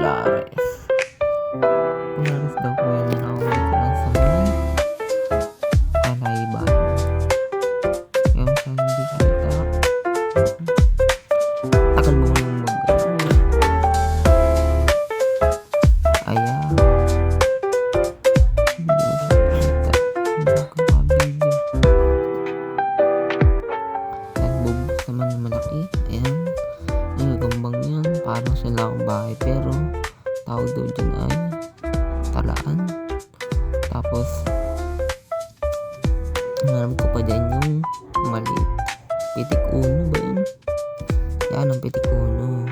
Polaris. Polaris daw po yan. Nakaway ko lang sa may Kalayba. Yung sa hindi kita. Takal mo nung mag-ano. Ayan. Hindi mo nakakita. Hindi ko kabili. Ayan, bubuk naman na malaki. Ayan. Yung gambang yan. Parang siya lang bahay. Pero tawag daw dyan ay talaan. Tapos alam ko pa dyan yung maliit. Pitik uno ba yun? Yan ang pitik uno.